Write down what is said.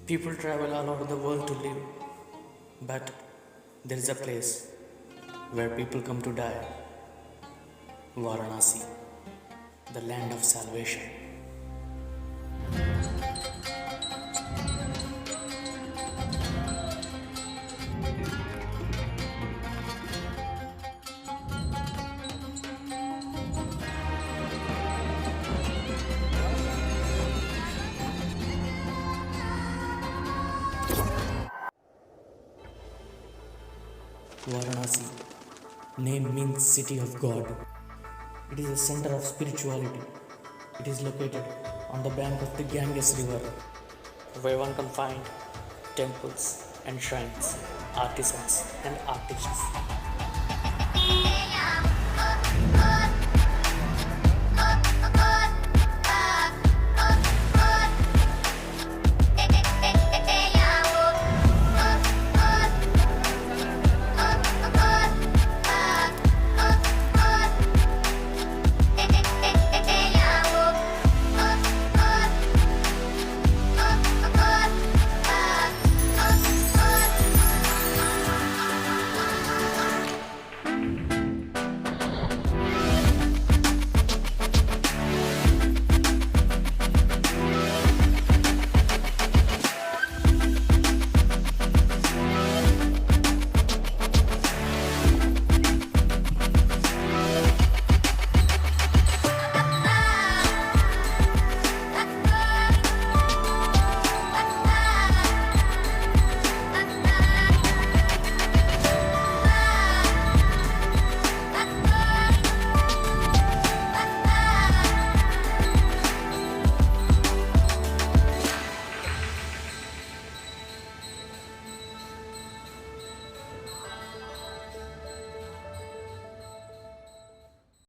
People travel all over the world to live, but there is a place where people come to die. Varanasi, the land of salvation. Varanasi, name means city of God. It is a center of spirituality. It is located on the bank of the Ganges river, where one can find temples and shrines, artisans and artists,